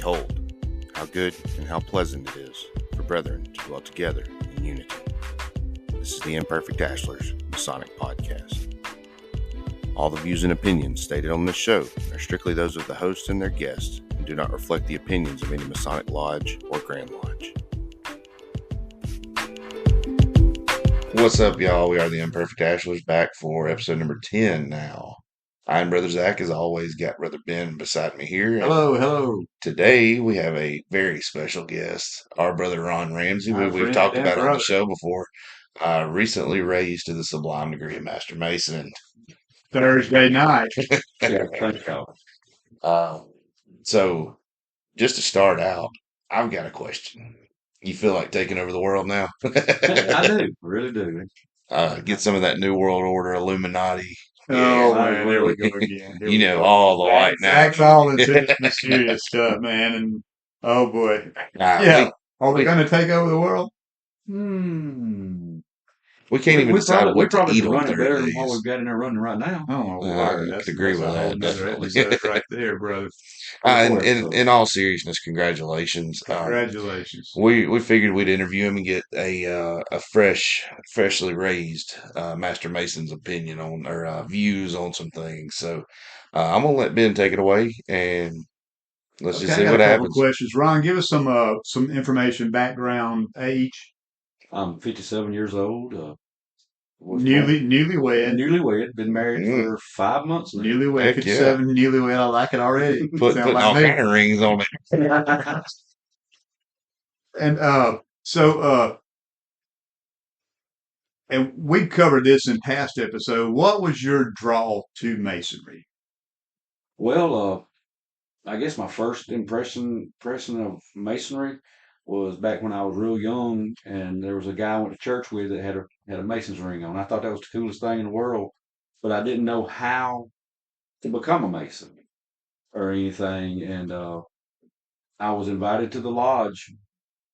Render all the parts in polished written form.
Behold, how good and how pleasant it is for brethren to dwell together in unity. This is the Imperfect Ashlers Masonic Podcast. All the views and opinions stated on this show are strictly those of the host and their guests and do not reflect the opinions of any Masonic Lodge or Grand Lodge. What's up, y'all? We are the Imperfect Ashlers back for episode number 10 now. I'm Brother Zach, as always, got Brother Ben beside me here. Hello. Today we have a very special guest, our brother Ron Ramsey. We've talked about it on the show before. Recently raised to the sublime degree of Master Mason. Thursday night. So, just to start out, I've got a question. You feel like taking over the world now? I do. Really do. Get some of that New World Order Illuminati. Oh, man, there we go again. You know, all the light now. That's all into mysterious stuff, man. And oh boy. Yeah. Are we going to take over the world? We can't even decide what to eat on better than what we've got in there running right now. I could agree with that. That's right there, brother. In all seriousness, congratulations. Congratulations. We figured we'd interview him and get a freshly raised Master Mason's opinion on or views on some things. So I'm gonna let Ben take it away and let's just see what happens. Questions, Ron. Give us some information, background, age. I'm 57 years old. Newlywed. Been married for 5 months now. Newlywed, 57, newlywed. I like it already. Putting all kind of rings on it. And we covered this in past episode. What was your draw to Masonry? Well, I guess my first impression of Masonry was back when I was real young, and there was a guy I went to church with that had a Mason's ring on. I thought that was the coolest thing in the world, but I didn't know how to become a Mason or anything. And I was invited to the lodge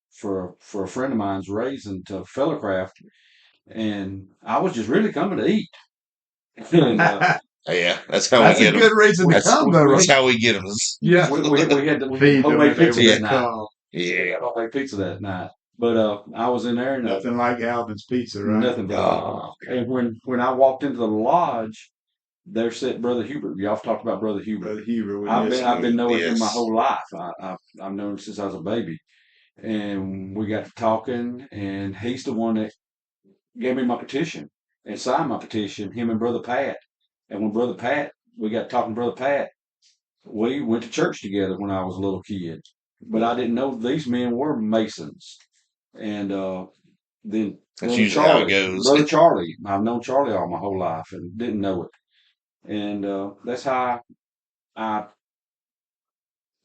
for a friend of mine's raising to Fellowcraft, and I was just really coming to eat. And, yeah, that's how we get them. That's a good reason to come, though, right? That's how we get them. Yeah, we had homemade pizza that night. Yeah, homemade pizza that night. But I was in there. And, nothing like Alvin's pizza, right? Nothing. And when I walked into the lodge, there sat Brother Hubert. Y'all talked about Brother Hubert. Brother Hubert. I've been knowing him my whole life. I've known him since I was a baby, and we got to talking. And he's the one that gave me my petition and signed my petition. Him and Brother Pat. And when we got talking to Brother Pat, we went to church together when I was a little kid. But I didn't know these men were Masons. And then that's usually how it goes. Brother Charlie. I've known Charlie all my whole life and didn't know it. And that's how I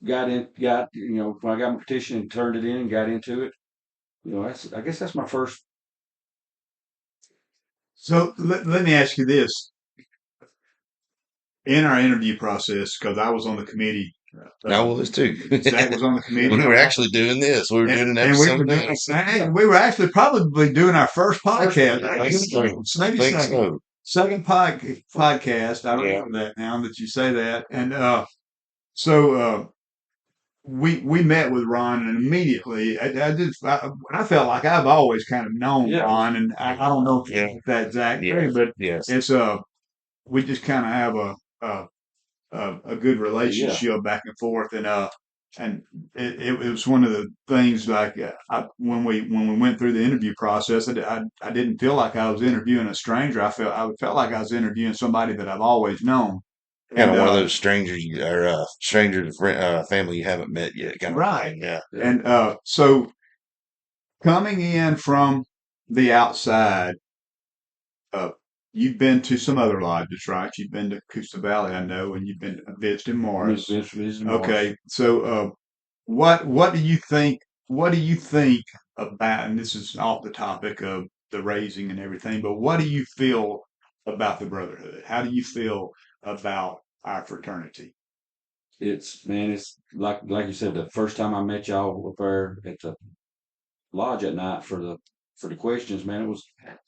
got when I got my petition and turned it in and got into it. I guess that's my first. So let me ask you this. In our interview process, because I was on the committee. I was too. Zach was on the committee. We were actually doing this. We were doing an episode. We were actually probably doing our first podcast. Second podcast. I remember that now that you say that. And we met with Ron, and immediately I felt like I've always kind of known Ron, and I don't know if that's Zach, but it's we just kind of have a good relationship back and forth, and it was one of the things like when we went through the interview process, I didn't feel like I was interviewing a stranger. I felt like I was interviewing somebody that I've always known. Kind of one of those strangers or stranger family you haven't met yet. Kind of right. Thing, yeah. And so coming in from the outside, you've been to some other lodges, right? You've been to Coosa Valley, I know, and you've been visiting Morris. Okay, so what do you think? What do you think about? And this is off the topic of the raising and everything, but what do you feel about the brotherhood? How do you feel about our fraternity? It's like you said, the first time I met y'all up there at the lodge at night for the questions, man, it was,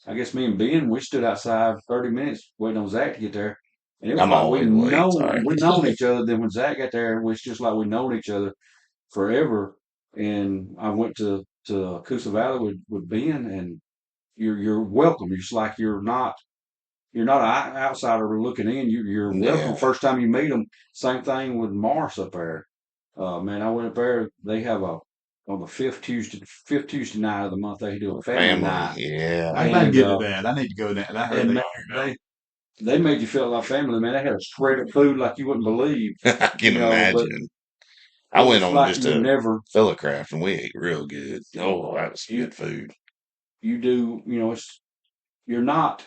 I guess me and Ben, we stood outside 30 minutes waiting on Zach to get there. And it was like we've known each other. Then when Zach got there, it was just like we've known each other forever. And I went to Coosa Valley with Ben, and you're welcome. It's like you're not an outsider looking in. You're welcome Yeah. first time you meet them. Same thing with Mars up there. Man, I went up there. They have on the fifth Tuesday night of the month. They do a family night. Yeah. I gotta get to that. I need to go there. I heard And man, they made you feel like family. Man, they had a spread of food like you wouldn't believe. I can But imagine. I went on like just you a never Fellowcraft and we ate real good. Oh, that was good food. you do. You're not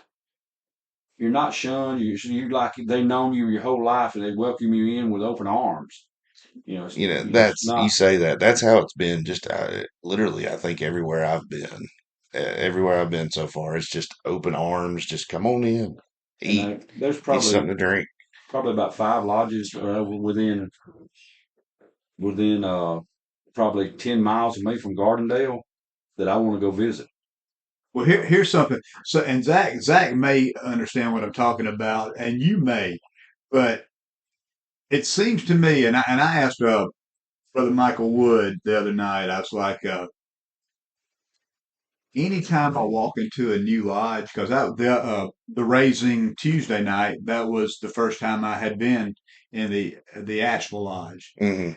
you're not shunned. You like they've known you your whole life and they welcome you in with open arms. It's You not. say that. That's how it's been. Just literally, I think everywhere I've been, everywhere I've been so far, it's just open arms. Just come on in, eat, And there's get something to drink. probably about 5 lodges within probably 10 miles of me from Gardendale that I want to go visit. Well, here's something. So, and Zach may understand what I'm talking about, and you may, but it seems to me, and I asked Brother Michael Wood the other night. I was like, anytime I walk into a new lodge, because the raising Tuesday night, that was the first time I had been in the actual lodge, Hmm.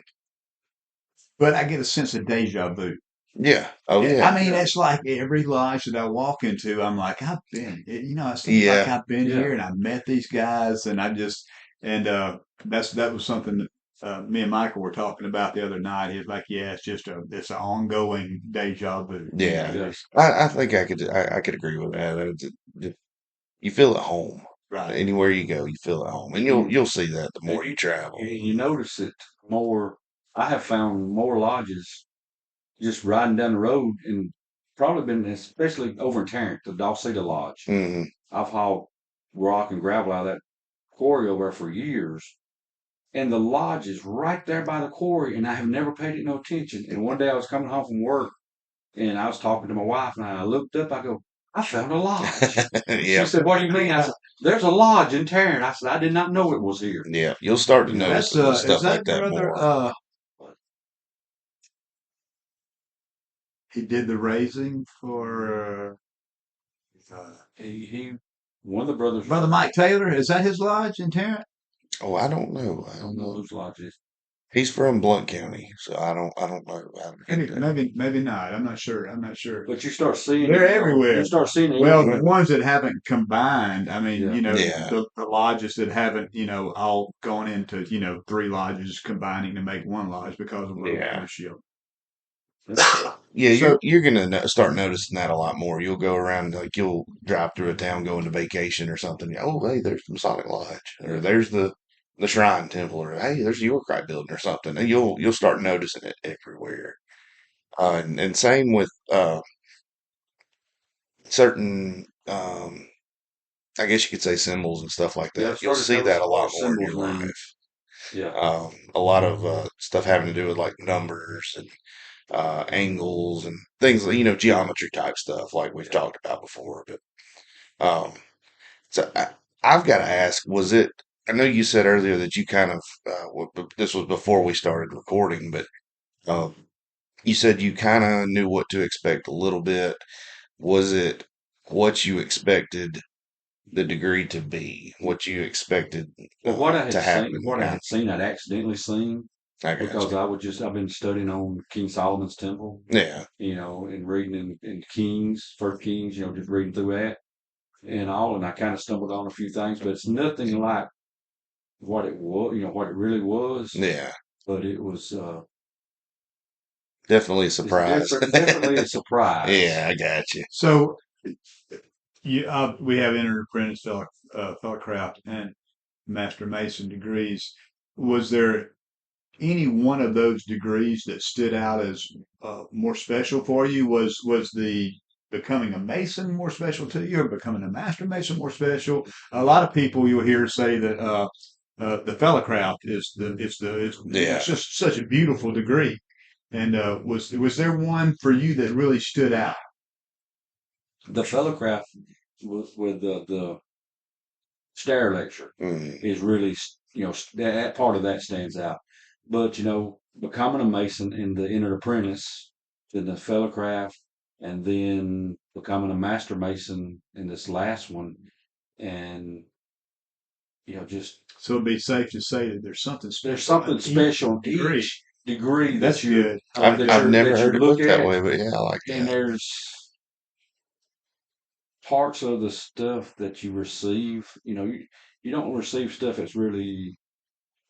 but I get a sense of deja vu. Yeah. Oh yeah. I mean, it's like every lodge that I walk into, I'm like, I've been, it seems like Yeah. I've been Yeah. here and I've met these guys, and and that was something that me and Michael were talking about the other night. He was like, yeah, it's an ongoing deja vu. Yeah. Yes. I think I could agree with that. You feel at home. Right. Anywhere you go, you feel at home, and you'll see that the more you travel. You notice it more. I have found more lodges just riding down the road, and probably been especially over in Tarrant, the Dalceta Lodge. Hmm. I've hauled rock and gravel out of that quarry over there for years, and the lodge is right there by the quarry, and I have never paid it no attention. And one day I was coming home from work, and I was talking to my wife, and I looked up. I go, I found a lodge. Yeah. She said, "What do you mean?" I said, "There's a lodge in Tarrant." I said, "I did not know it was here." Yeah. You'll start to You know, notice That's stuff is that like that brother? more. He did the raising for he one of the brothers. Brother Mike Taylor. Is that his lodge in Tarrant? Oh, I don't know. I I don't don't know know. whose lodge it is. He's from Blount County, so I don't know about Maybe not. I'm not sure. But you start seeing They're it. everywhere. You start seeing it Well, everywhere. the ones that haven't combined, I mean, Yeah. Yeah. the lodges that haven't, all gone into, three lodges combining to make one lodge because of road Yeah. ownership. Yeah, So, you're gonna start noticing that a lot more. You'll go around, like you'll drive through a town going to vacation or something. Oh, hey, there's the Masonic Lodge, or there's the Shrine Temple, or hey, there's the Yorkite Building or something. And you'll start noticing it everywhere. And same with certain, I guess you could say symbols and stuff like Yeah, I that. You'll started see that noticing a a lot lot of more in symbols your around. life. Yeah. A lot of stuff having to do with like numbers and angles and things, geometry type stuff like we've talked about before. But um, so I've got to ask, was it? I know you said earlier that you kind of this was before we started recording, but um, you said you kind of knew what to expect a little bit. Was it what you expected the degree to be? What you expected Well, what I to had happen? seen, I'd accidentally seen I got because I've been studying on King Solomon's Temple, you. Yeah, and reading in Kings, First Kings, just reading through that and all, and I kind of stumbled on a few things, but it's nothing like what it was, what it really was. yeah, But it was definitely a it's surprise. definitely a surprise. Yeah, I got you. so we have entered apprentice fellowcraft and master mason degrees. Was there any one of those degrees that stood out as more special for you? Was the becoming a mason more special to you, or becoming a master mason more special? A lot of people you'll hear say that the fellowcraft Yeah. it's just such a beautiful degree. And was there one for you that really stood out? The fellowcraft with the stair lecture Mm. is really, that part of that stands out. But becoming a mason in the entered apprentice, then the fellow craft, and then becoming a master mason in this last one, and just So it'd be safe to say that there's something there's special something about each special in degree. each degree That's good. I like I've that. never that you heard it look put that at, way, but yeah, I like and that. there's parts of the stuff that you receive. You don't receive stuff that's really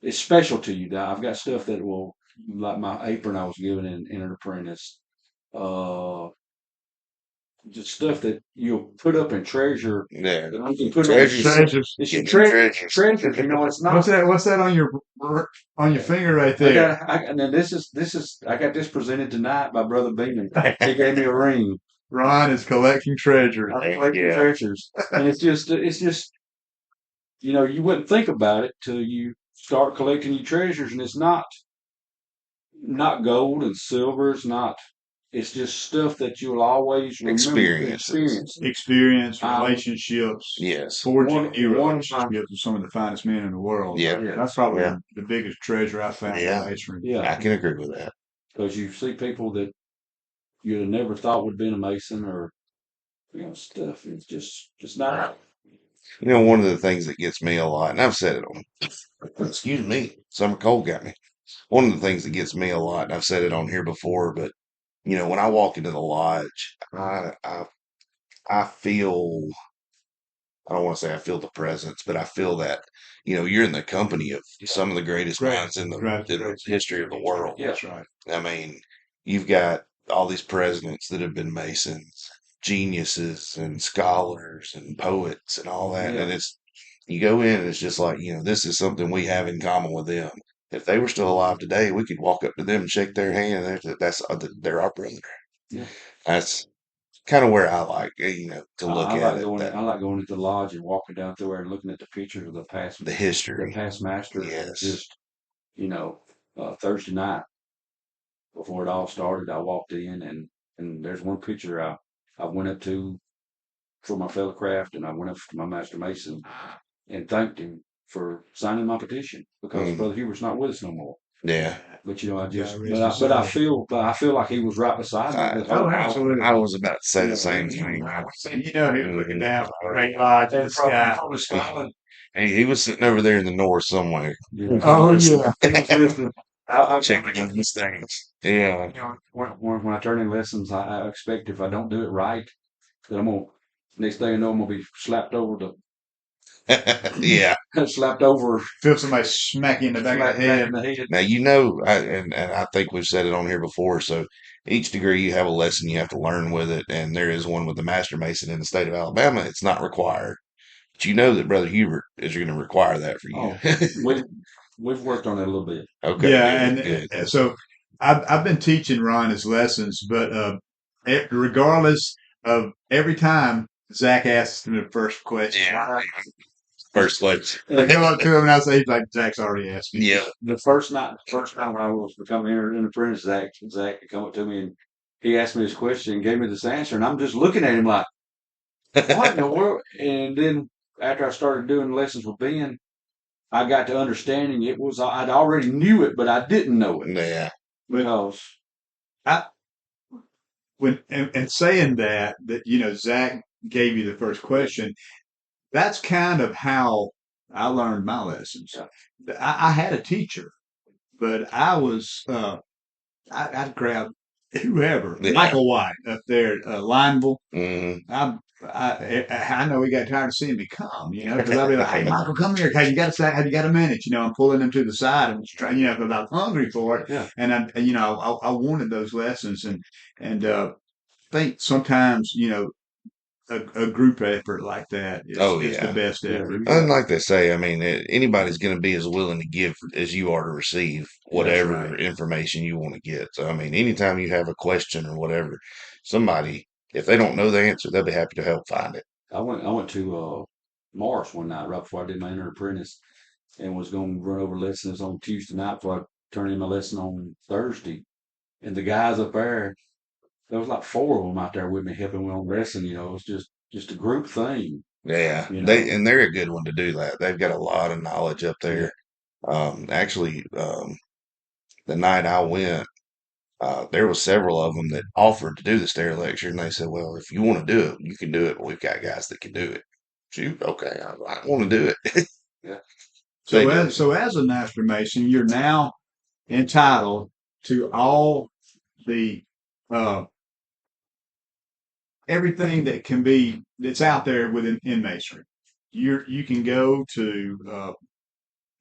it's special to you. Now, I've got stuff that will, like my apron I was given in an apprentice. Uh, just stuff that you'll put up and treasure. Yeah, That you can put on treasures, Treasures. it's your getting treasures. treasures. It's What's not. that? What's that on your finger right there? And then this is I got this presented tonight by Brother Beeman. He gave me a ring. Ron is collecting treasures. I collect treasures, and it's just you wouldn't think about it till you start collecting your treasures, and it's not gold and silver. It's just stuff that you'll always remember Experiences. Experience, relationships, Yes. forging new relationships with some of the finest men in the world. Yeah. That's probably the biggest treasure I found in masonry. Yeah, I can agree with that. because you see people that you'd have never thought would be a mason or stuff. It's just not. One of the things that gets me a lot, and I've said it on, excuse me, summer cold got me. One of the things that gets me a lot, and I've said it on here before, but when I walk into the lodge, I feel, I don't want to say I feel the presence, but I feel that, you're in the company of some of the greatest minds in the history of the world. Yeah, that's right. I mean, you've got all these presidents that have been Masons, geniuses and scholars and poets and all that. Yeah. And you go in and it's just like, this is something we have in common with them. If they were still alive today, we could walk up to them and shake their hand. They're our brother. Yeah. That's kind of where I like, to look I at like it. going. I like going to the lodge and walking down through there and looking at the pictures of the The history. past masters. Yes. Just Thursday night before it all started, I walked in and there's one picture I went up to for my fellow craft, and I went up to my master mason and thanked him for signing my petition because Brother Hubert's not with us no more. Yeah. But I feel like he was right beside me. Absolutely. I was about to say the same thing. He was looking down from Great Lodge in the sky. He was sitting over there in the north somewhere. Yeah. Oh yeah. I'm checking these things. Yeah. When I turn in lessons, I expect if I don't do it right, that next thing I know, I'm gonna be slapped over Yeah. slapped over. Feel somebody smack you in the back of the head. Now and I think we've said it on here before. So each degree you have a lesson you have to learn with it, and there is one with the Master Mason in the state of Alabama. It's not required, but you know that Brother Hubert is going to require that for you. We've worked on it a little bit. Okay. Yeah, good. So I've been teaching Ron his lessons, but regardless of every time Zach asks him the first question. Yeah. First question. I go up to him and I say, he's like, Zach's already asked me. Yeah. The first time when I was becoming an apprentice, Zach came up to me and he asked me this question and gave me this answer, and I'm just looking at him like, what in the world? And then after I started doing lessons with Ben, I got to understanding I'd already knew it, but I didn't know it. Yeah. Because and saying that Zach gave you the first question, that's kind of how I learned my lessons. I had a teacher, but I was I'd grab whoever, Michael White up there at Lineville. Mm-hmm. I know he got tired of seeing me come, because I'd be like, "Hey, Michael, come here. Have you got a minute?" I'm pulling him to the side and trying, because I was hungry for it. Yeah. And I wanted those lessons, and I think sometimes, a group effort like that is the best ever. And like they say, I mean, anybody's going to be as willing to give as you are to receive whatever information you want to get. So, I mean, anytime you have a question or whatever, somebody, if they don't know the answer, they'll be happy to help find it. I went to Morris one night right before I did my inner apprentice and was going to run over lessons on Tuesday night before I turned in my lesson on Thursday. And the guys up there was like 4 of them out there with me helping me on wrestling. It was just a group thing. Yeah, they're a good one to do that. They've got a lot of knowledge up there. Actually, the night I went, there was several of them that offered to do the stair lecture, and they said, "Well, if you want to do it, you can do it. But we've got guys that can do it." Shoot, okay, I want to do it. Yeah. So as a master mason, you're now entitled to all the uh, everything that can be that's out there within in masonry. You can go to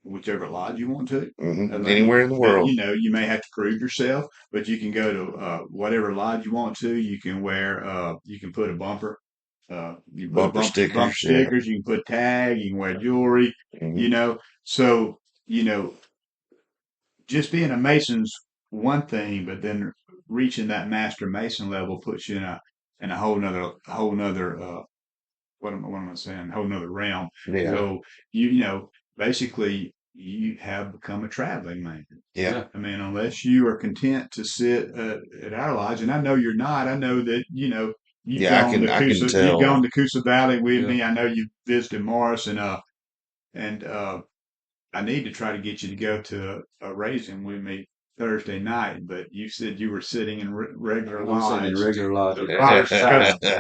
whichever lodge you want to. Anywhere in the world. You know, you may have to prove yourself, but you can go to whatever lodge you want to. You can wear, you can put a bumper, you put Bumper stickers, bumper stickers. You can put tag. You can wear jewelry. You know, so you know, just being a mason's one thing, but then reaching that master mason level puts you in a whole nother what am I saying? Whole nother realm. Yeah. So you know, basically you have become a traveling man. Yeah. I mean, unless you are content to sit at our lodge, and I know you're not. I know that you know you've I gone can to tell. you've gone to Coosa Valley with me. I know you visited Morris, and I need to try to get you to go to a raising with me Thursday night, but you said you were sitting in regular I'm sitting in lodge. regular lodge.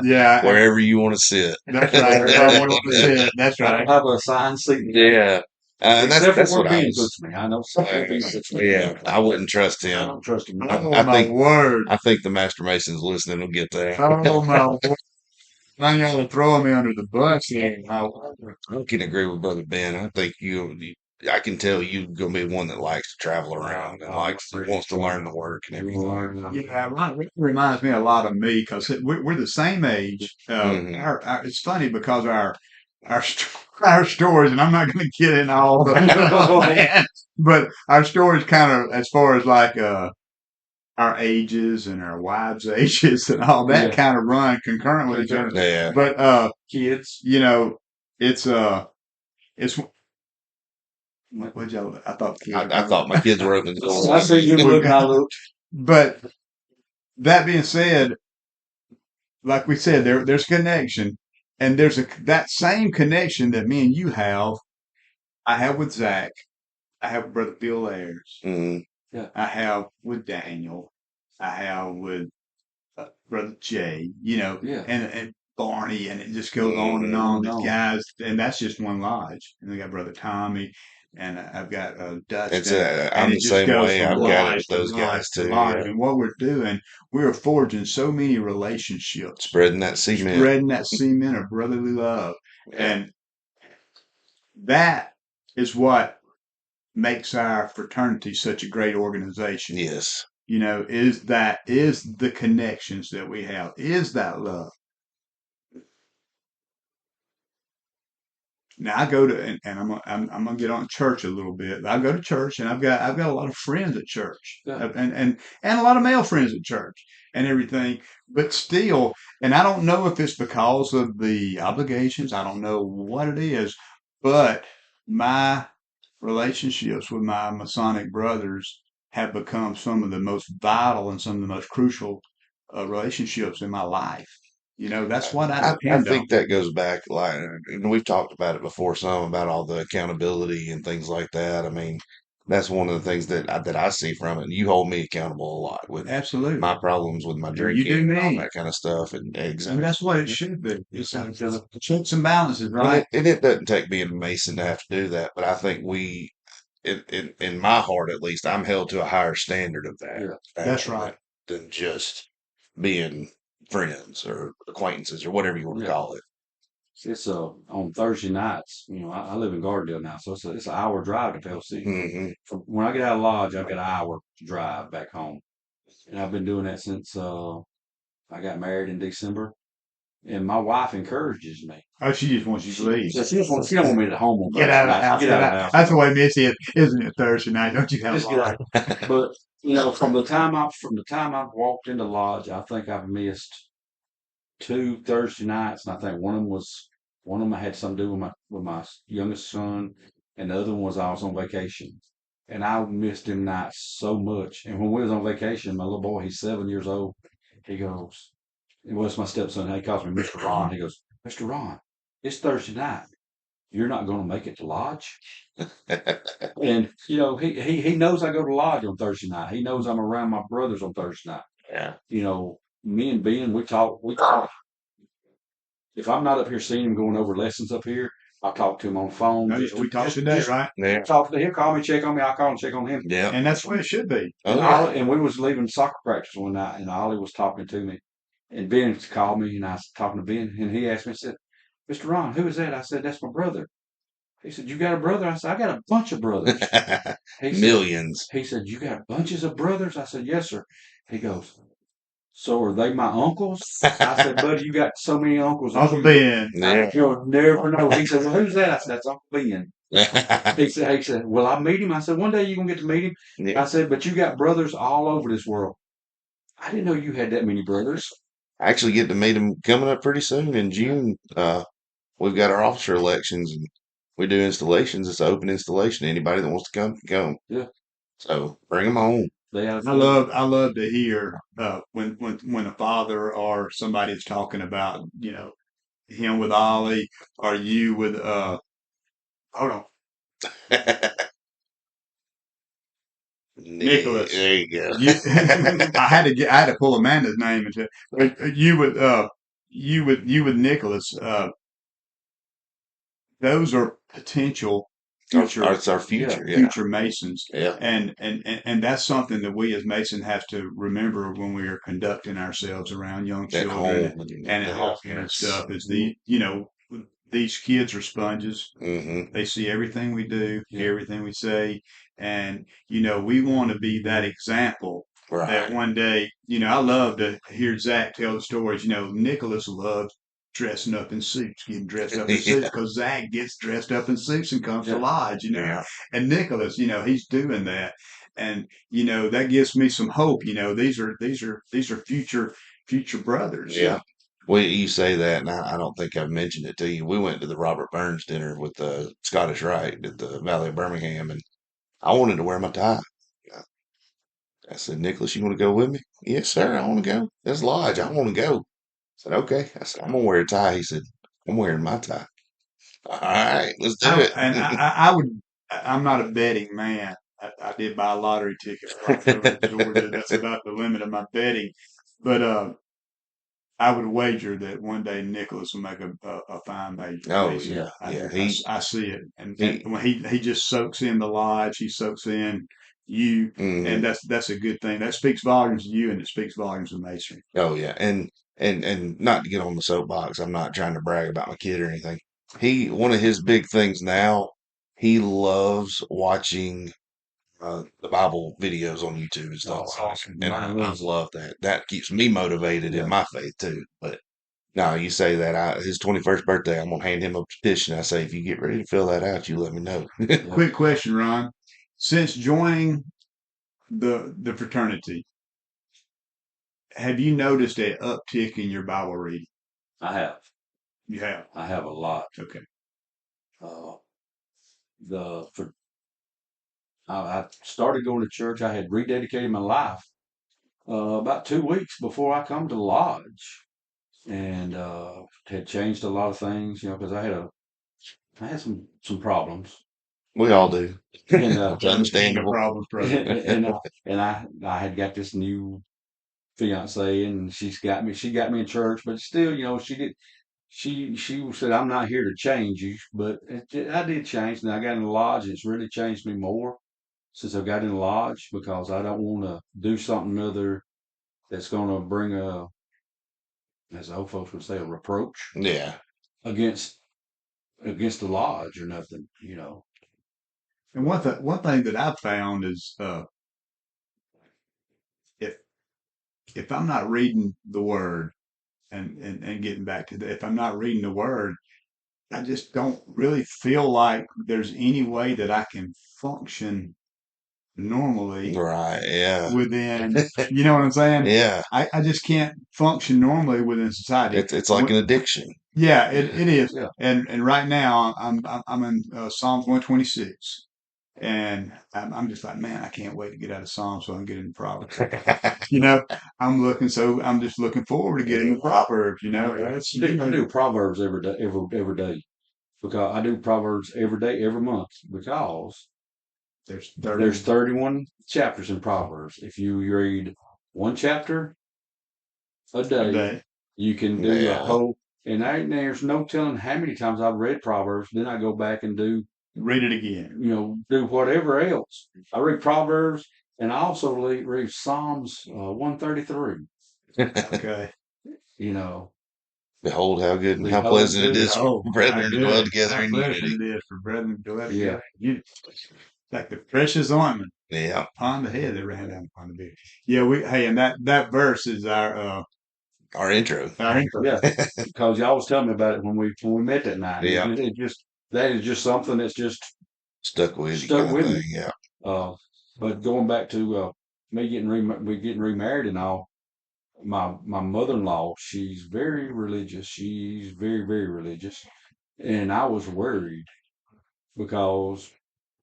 Yeah, Wherever you want to sit. that's right. Wherever you want to sit. That's I right. have a assigned seat. Yeah. And Except that's for what where I Ben was. puts me. I know where Ben puts me. Yeah, I wouldn't trust I him. don't trust him. Oh I my think word. I think the Master Masons listening will get that. Oh my word. Now y'all are throwing me under the bus here. My word. I can agree with Brother Ben. I think I can tell you're gonna be one that likes to travel around and wants to learn the work and everything. Yeah, it reminds me a lot of me because we're the same age. It's funny because our our stories, and I'm not going to get in all the but our stories kind of as far as like our ages and our wives' ages and all that kind of run concurrently with each other. Yeah. But kids, you know, it's what y'all? I thought I thought my kids were opening the door. I see you look, I look. But that being said, like we said, there's connection, and there's that same connection that me and you have. I have with Zach. I have with Brother Bill Ayers. Yeah. I have with Daniel. I have with Brother Jay. You know, and Barney, and it just goes on and on. These guys, and that's just one lodge. And we got Brother Tommy, and I've got Dustin. I'm the same way. I've got it with those guys too. Yeah. And what we're doing, we're forging so many relationships, spreading that cement of brotherly love, and that is what makes our fraternity such a great organization. Yes. You know, is the connections that we have, is that love. Now I go to and I'm gonna get on church a little bit. I go to church and I've got a lot of friends at church, and a lot of male friends at church and everything. But still, and I don't know if it's because of the obligations. I don't know what it is, but my relationships with my Masonic brothers have become some of the most vital and some of the most crucial relationships in my life. You know, that's what I think that goes back, like, and we've talked about it before, some about all the accountability and things like that. I mean, that's one of the things that I see from it. You hold me accountable a lot with absolutely my problems with my drinking and all that kind of stuff. And exactly, and that's what it should be. It's checks and balances, right? And it doesn't take being a Mason to have to do that, but I think in my heart at least, I'm held to a higher standard of that. Yeah, that's right. Than just being friends or acquaintances or whatever you want to call it. It's on Thursday nights. You know, I live in Gardendale now, so it's an hour drive to Pellissippi. From when I get out of lodge, I've got an hour drive back home, and I've been doing that since I got married in December. And my wife encourages me. Oh, she just wants you to leave. She don't want me at home on Get out of the house. Get out of the house. That's the way Missy is, isn't it? Thursday night, don't you have a But you know, from the time I've walked into lodge, I think I've missed 2 Thursday nights, and I think one of them I had something to do with my youngest son, and the other one was I was on vacation, and I missed them nights so much. And when we was on vacation, my little boy, he's 7 years old, he goes, it was my stepson. He calls me Mr. Ron. He goes, Mr. Ron, it's Thursday night. You're not going to make it to lodge. And And he knows I go to lodge on Thursday night. He knows I'm around my brothers on Thursday night. Yeah. Me and Ben, we talk. If I'm not up here seeing him going over lessons up here, I'll talk to him on the phone. We talk today, right? Yeah. Talk to him. He'll call me, check on me. I'll call and check on him. Yeah. And that's the way it should be. And we was leaving soccer practice one night, and Ollie was talking to me, and Ben called me, and I was talking to Ben, and he asked me, I said, "Mr. Ron, who is that?" I said, "That's my brother." He said, "You got a brother?" I said, "I got a bunch of brothers." Millions. He said, "You got bunches of brothers?" I said, "Yes, sir." He goes, "So are they my uncles?" I said, "Buddy, you got so many uncles." Uncle Ben. You'll never know. He said, "Well, who's that?" I said, "That's Uncle Ben." He said, "Well, I'll meet him." I said, "One day you're going to get to meet him." Yeah. I said, "But you got brothers all over this world." I didn't know you had that many brothers. I actually get to meet him coming up pretty soon in June. We've got our officer elections and we do installations. It's an open installation. Anybody that wants to come can come. Yeah. So bring them on. I love to hear when a father or somebody is talking about him with Ollie or you with hold on, Nicholas. There you go. I had to pull Amanda's name into you with Nicholas. Those are potential future. It's our future. Yeah. Future Masons. Yeah. And that's something that we as Masons have to remember when we are conducting ourselves around young children and at home and stuff. Is these kids are sponges. Mm-hmm. They see everything we do, hear everything we say, and we want to be that example. Right. That one day, I love to hear Zach tell the stories. Nicholas loves dressing up in suits, getting dressed up in suits, because Zach gets dressed up in suits and comes to lodge, Yeah. And Nicholas, he's doing that, and that gives me some hope. These are future brothers. Yeah. Well, you say that, and I don't think I've mentioned it to you. We went to the Robert Burns dinner with the Scottish Rite at the Valley of Birmingham, and I wanted to wear my tie. I said, "Nicholas, you want to go with me?" "Yes, sir, I want to go. That's lodge. I want to go." I said, "Okay." I said, "I'm going to wear a tie." He said, "I'm wearing my tie." All right, let's do it. And I'm not a betting man. I did buy a lottery ticket for Georgia. That's about the limit of my betting. But I would wager that one day Nicholas will make a fine major. Oh, yeah. I see it, and when he just soaks in the lodge, he soaks in you, Mhm. and that's a good thing. That speaks volumes to you, and it speaks volumes of Masonry. Oh, yeah. And not to get on the soapbox, I'm not trying to brag about my kid or anything. One of his big things now, he loves watching the Bible videos on YouTube and stuff. That's awesome. And I love that. That keeps me motivated in my faith too. But no, you say that his 21st birthday, I'm gonna hand him a petition. I say, if you get ready to fill that out, you let me know. Quick question, Ron. Since joining the fraternity, have you noticed an uptick in your Bible reading? I have. You have. I have a lot. Okay. I started going to church. I had rededicated my life about 2 weeks before I come to the lodge, and had changed a lot of things. Because I had some problems. We all do. And It's understandable. Problems, brother. and I had got this new fiance, and she got me in church, but still, she said, "I'm not here to change you," but I did change, and I got in the lodge, and it's really changed me more since I got in the lodge, because I don't want to do something other that's going to bring as the old folks would say, a reproach Yeah. against the lodge or nothing. And one thing that I've found is if I'm not reading the Word and getting back to that, if I'm not reading the Word, I just don't really feel like there's any way that I can function normally. Right. Yeah. Within, you know what I'm saying? Yeah. I just can't function normally within society. It's like an addiction. Yeah, it is. Yeah. And right now I'm in Psalms 126. And I'm just like, man, I can't wait to get out of Psalms so I can get into Proverbs. I'm just looking forward to getting into Proverbs. I do Proverbs every day, because I do Proverbs every day, every month, because There's 31 chapters in Proverbs. If you read one chapter a day, you can do a whole. And there's no telling how many times I've read Proverbs. Then I go back and read it again. Do whatever else. I read Proverbs, and I also read Psalms 133. Okay. Behold how good and how pleasant it is for brethren to dwell together in unity. It is for brethren to dwell together in unity. Like the precious ointment. Yeah. Upon the head that ran down upon the beard. Yeah, and that verse is our intro. Yeah. Because y'all was telling me about it when we met that night. Yeah. That is just something that's just stuck with me. Yeah. But going back to me getting remarried and all, my mother-in-law, she's very religious. She's very, very religious. And I was worried because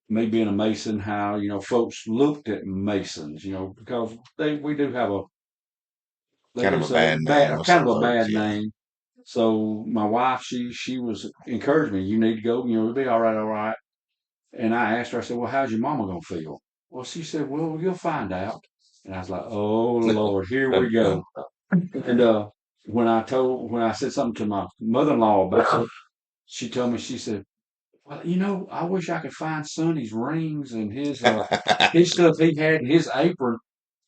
me being a Mason, how, folks looked at Masons, because we do have kind of a bad name. So my wife, she was encouraging me, you need to go, it'll be all right, all right. And I asked her, I said, well, how's your mama going to feel? Well, she said, well, you'll find out. And I was like, oh, Lord, here we go. And when I said something to my mother-in-law about it, she told me, she said, well, I wish I could find Sonny's rings and his stuff he had in his apron,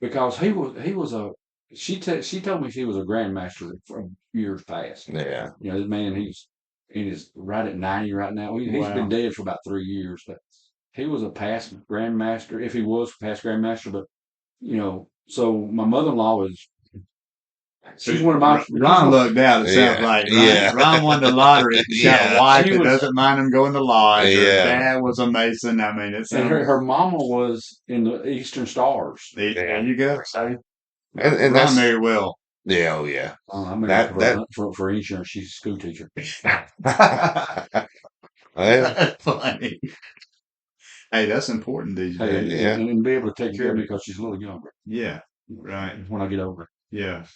because he was she told me he was a grandmaster from years past. Yeah. This man, he's right at 90 right now. He's been dead for about 3 years, but he was a past grandmaster, if he was past grandmaster. But so my mother-in-law is. She's one of my. Ron lucked out. It sounds like. Ron won the lottery. She had a wife that doesn't mind him going to lodge. Her dad was a Mason. I mean, it's. And her mama was in the Eastern Stars. There you go. And Ron married well. Yeah, oh yeah. I married for insurance. She's a school teacher. That's funny. Hey, that's important these days. Yeah, and be able to take care of me because she's a little younger. Yeah, right. When I get over. Yeah.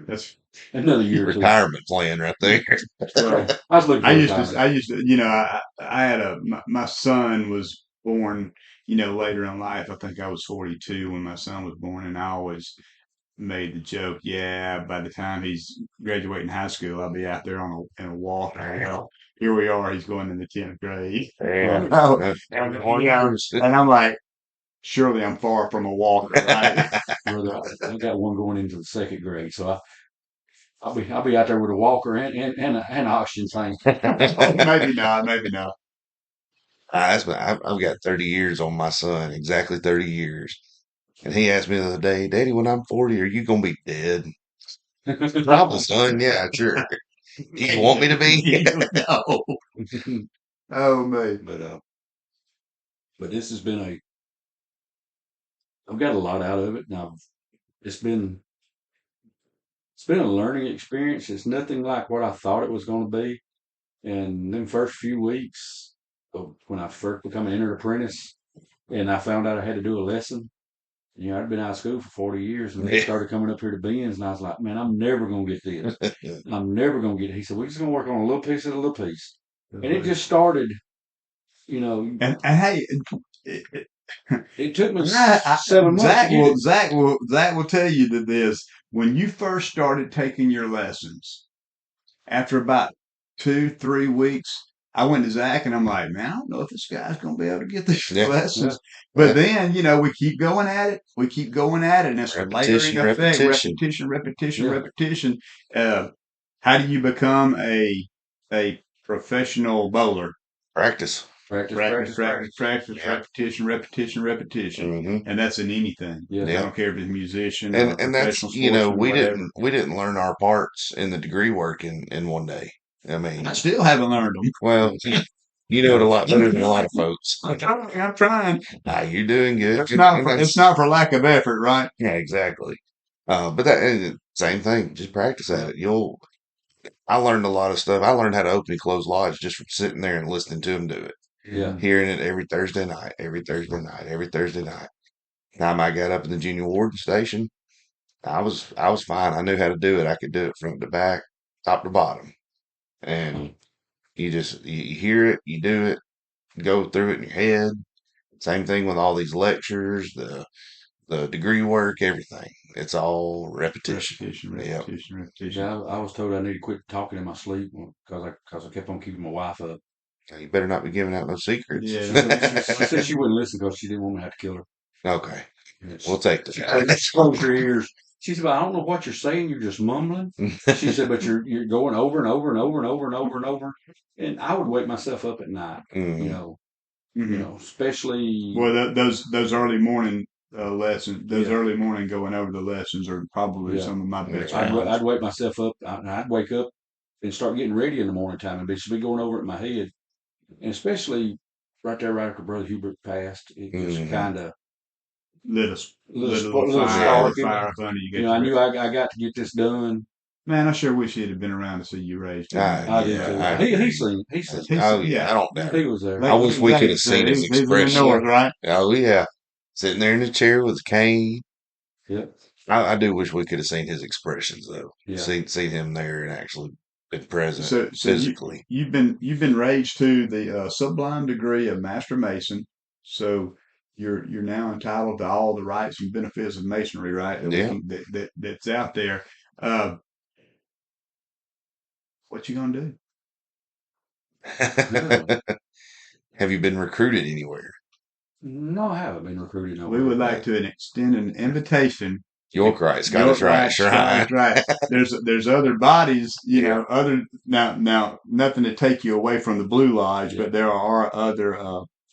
That's another year. Retirement plan right there. I was looking. I used to. I had my son was born. Later in life. I think I was 42 when my son was born, and I always made the joke. Yeah, by the time he's graduating high school, I'll be out there in a walker. Well, here we are. He's going in the 10th grade. And I'm like, surely I'm far from a walker, right? I got one going into the 2nd grade, so I'll be out there with a walker and an oxygen tank. Maybe not. I've got 30 years on my son, exactly 30 years. And he asked me the other day, Daddy, when I'm 40, are you going to be dead? Probably, son. Yeah, sure. You want me to be? No. Oh, man. But this has been I've got a lot out of it. Now, it's been a learning experience. It's nothing like what I thought it was going to be. And then first few weeks when I first become an entered apprentice, and I found out I had to do a lesson. I'd been out of school for 40 years, and they started coming up here to Ben's, and I was like, man, I'm never going to get this. I'm never going to get it. He said, we're just going to work on a little piece at a little piece. And it just started, And hey, it took me 7 months. Zach will tell you that this, when you first started taking your lessons, after about 2-3 weeks, I went to Zach and I'm like, man, I don't know if this guy's going to be able to get these lessons. But then, we keep going at it. And it's a layering effect. Repetition. How do you become a professional bowler? Practice. Repetition. Mm-hmm. And that's in anything. Yeah. I don't care if it's a musician and that's we didn't learn our parts in the degree work in one day. I mean, I still haven't learned them. Well, you know it a lot better than a lot of folks. I'm trying. You're doing good. It's not for lack of effort, right? Yeah, exactly. But that same thing. Just practice at it. I learned a lot of stuff. I learned how to open and close lodge just from sitting there and listening to them do it. Yeah. Hearing it every Thursday night. Time I got up in the junior warden station, I was fine. I knew how to do it. I could do it front to back, top to bottom. And you hear it, you do it, go through it in your head. Same thing with all these lectures, the degree work, everything. It's all repetition. Repetition. Yeah, I was told I need to quit talking in my sleep because I kept on keeping my wife up. You better not be giving out no secrets. Yeah. She said she wouldn't listen because she didn't want me to have to kill her. Okay. Yes. We'll take She that. close your ears. She said, "Well, I don't know what you're saying. You're just mumbling." She said, "But you're going over and over and over and over and over and over." And I would wake myself up at night. Especially. Well, those early morning lessons, early morning going over the lessons are probably some of my best. I'd wake myself up. I'd wake up and start getting ready in the morning time and be going over it in my head, and especially right there, right after Brother Hubert passed, it just kind of little fire under you. I knew I got to get this done. Man, I sure wish he'd have been around to see you raised. I did too. He's seen. Oh yeah, I don't doubt. He was there. I wish we could have seen his expression. Right? Oh yeah, sitting there in the chair with a cane. Yep. I do wish we could have seen his expressions though. Yeah. Seen him there and actually been present physically. You've been raised to the sublime degree of Master Mason, so you're now entitled to all the rights and benefits of Masonry, right? That's out there. What you gonna do? Have you been recruited anywhere? No, I haven't been recruited nowhere. We would like to extend an invitation. York Scottish Rite Shrine. Right. There's other bodies, other now nothing to take you away from the Blue Lodge, but there are other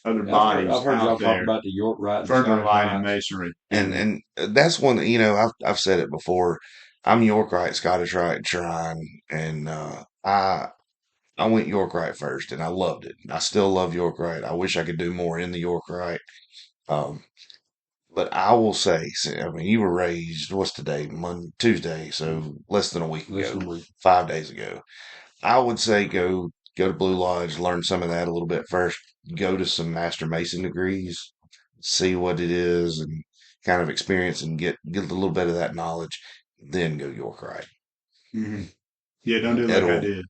bodies. I've heard y'all talk about the York Rite further line in Masonry, and that's one that I've said it before. I'm York Rite Scottish Rite Shrine, and I went York Rite first, and I loved it. I still love York Rite. I wish I could do more in the York Rite. But I will say, I mean, you were raised, what's today? Tuesday, so less than a week ago, 5 days ago. I would say go to Blue Lodge, learn some of that a little bit first. Go to some Master Mason degrees, see what it is, and kind of experience and get a little bit of that knowledge. Then go York Rite. Mm-hmm. Yeah, don't do like I did.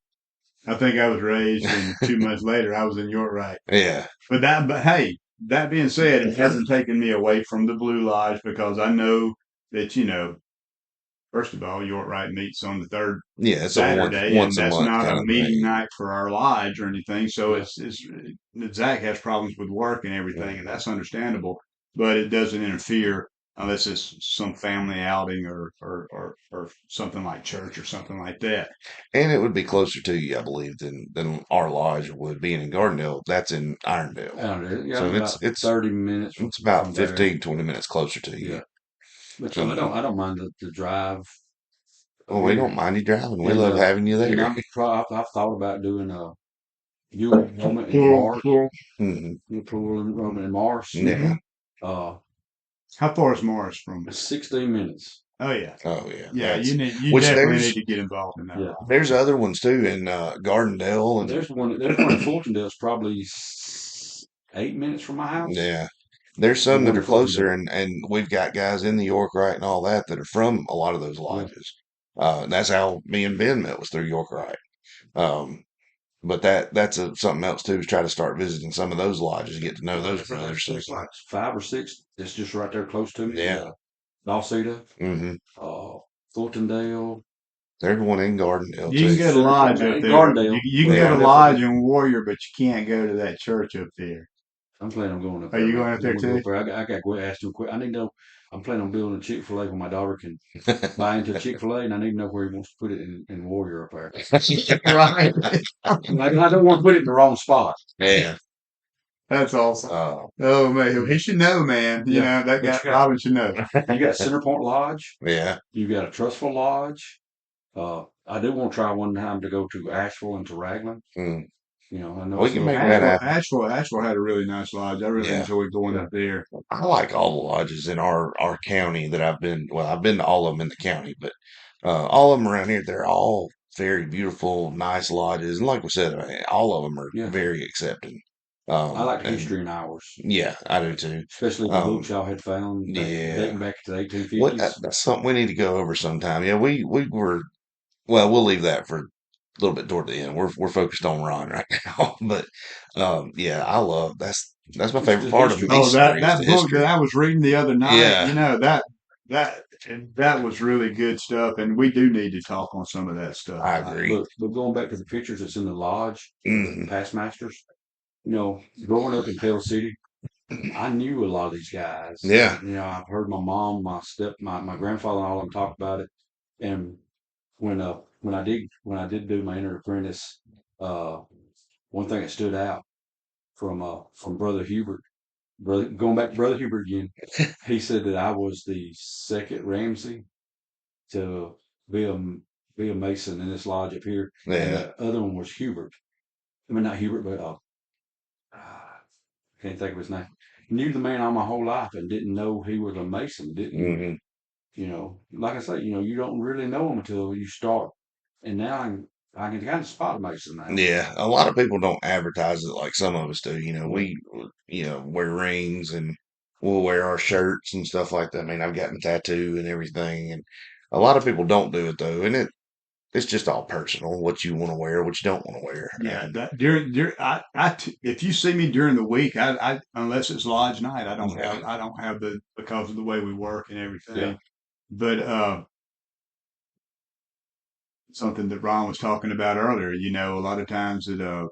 I think I was raised, and 2 months later, I was in York Rite. Yeah. But hey, that being said, it hasn't taken me away from the Blue Lodge because I know that, first of all, York Rite meets on the third Saturday, and that's not a meeting night for our lodge or anything. So it's Zach has problems with work and everything, and that's understandable. But it doesn't interfere unless it's some family outing or something like church or something like that. And it would be closer to you, I believe, than our lodge would. Being in Gardendale, that's in Irondale. Yeah, so it's 30 minutes. It's about 15, 20 minutes closer to you. Yeah. But I don't mind the drive. Well, we don't mind you driving. We love having you there. I've thought about doing a enrollment in Mars. Enrollment in Mars. Yeah. How far is Morris from? 16 minutes. Oh yeah. Yeah, you definitely need to get involved in that. Yeah. There's other ones too in Gardendale, and there's one in Fultondale. It's probably 8 minutes from my house. Yeah. There's some that are closer, and we've got guys in the York Rite and all that are from a lot of those lodges. That's how me and Ben met, was through York Rite. But that's something else too, is try to start visiting some of those lodges, get to know those brothers. So it's like 5 or 6. It's just right there close to me. Yeah. Balsita. Mm-hmm. Fultondale. There's one in Gardendale. You can get a lodge up there. Gardendale. You can get a lodge in Warrior, but you can't go to that church up there. I'm planning on going up there. Are you going up there too? I got to go ask you quick. I need to know. I'm planning on building a Chick-fil-A where my daughter can buy into Chick-fil-A, and I need to know where he wants to put it in Warrior up there. Right. I don't want to put it in the wrong spot. Yeah. That's awesome. Oh man, he should know, man. You know that guy Robin should know. You got Center Point Lodge. Yeah. You got a Trustful Lodge. I do want to try one time to go to Asheville and to Raglan. I know we can make that happen. Asheville had a really nice lodge. I really enjoyed going up there. I like all the lodges in our county that I've been. Well, I've been to all of them in the county, but all of them around here, they're all very beautiful, nice lodges. And like we said, all of them are very accepting. I like the history and hours. Yeah, I do too. Especially the books y'all had found dating back to the 1850s. That's something we need to go over sometime. Yeah, we were. Well, we'll leave that for a little bit toward the end. We're focused on Ron right now, but I love that's That's my It's favorite the part of history. Oh, masonry is that the book that history. I was reading the other night, Yeah. that was really good stuff, and we do need to talk on some of that stuff. I agree. But going back to the pictures that's in the lodge of the Hmm. past masters, growing up in Pale City, I knew a lot of these guys. Yeah. I've heard my mom, my grandfather, and all of them talk about it. And when I did do my inner apprentice, uh, one thing that stood out from Brother Hubert, going back to Brother Hubert again, he said that I was the second Ramsey to be a be a Mason in this lodge up here, and Yeah. the other one was Hubert. I mean, not Hubert, but can't think of his name. Knew the man all my whole life and didn't know he was a Mason. Didn't Hmm. like I say, you don't really know him until you start. And now I can kind of spot a Mason now. Yeah. A lot of people don't advertise it like some of us do. Yeah. Wear rings and we'll wear our shirts and stuff like that. I mean, I've gotten a tattoo and everything, and a lot of people don't do it though, and it's just all personal. What you want to wear, what you don't want to wear, Yeah, and that during if you see me during the week, I unless it's lodge night, yeah, I don't have the because of the way we work and Yeah. everything. But something that Ron was talking about earlier, a lot of times that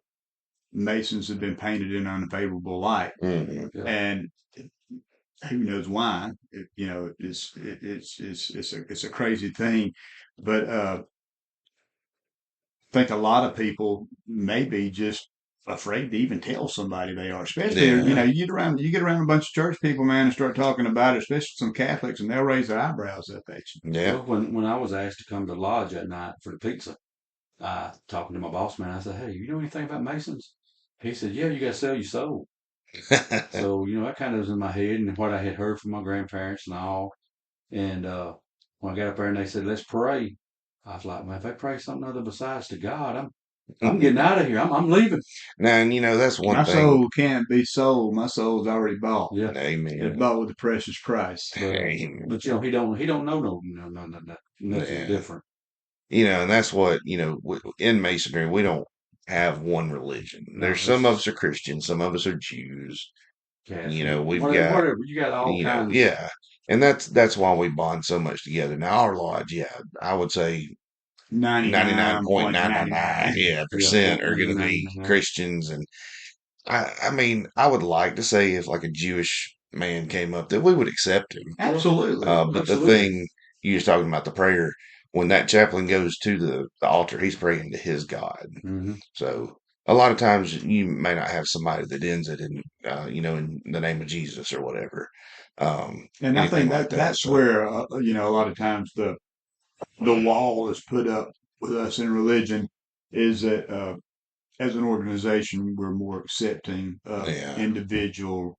Masons have been painted in unfavorable light, hmm, Yeah. and who knows why? It's a crazy thing, but I think a lot of people may be just afraid to even tell somebody they are, especially yeah, you get around a bunch of church people, man, and start talking about it, especially some Catholics, and they'll raise their eyebrows up at you. yeah. Well, when I was asked to come to the lodge that night for the pizza, I talking to my boss man, I said, "Hey, you know anything about Masons?" He said, "Yeah, you got to sell your soul." So that kind of was in my head and what I had heard from my grandparents and all. And when I got up there and they said, "Let's pray," I was like, "Man, if they pray something other besides to God, I'm getting out of here. I'm leaving." Now, and that's one My thing. soul can't be sold. My soul's already bought. Yeah, It's Amen. bought with a precious price. Amen. but he don't know nothing Yeah. different. And that's what, in Masonry, we don't have one religion. No, There's some of it's us are Christians, some of us are Jews. Catholic, We've whatever, got, whatever. You got all kinds. yeah. And that's why we bond so much together. Now, our lodge, yeah, I would say 99.999, 99.99. yeah, Yeah, percent point are going nine to nine be nine. Christians. And I mean, I would like to say if like a Jewish man came up that we would accept him. Well, Absolutely. But the absolutely. thing you was talking about the prayer, when that chaplain goes to the altar, he's praying to his God. Hmm. So a lot of times you may not have somebody that ends it in, in the name of Jesus or whatever, And I anything think like that. that's So where, a lot of times the wall is put up with us in religion is that as an organization, we're more accepting of yeah, individuals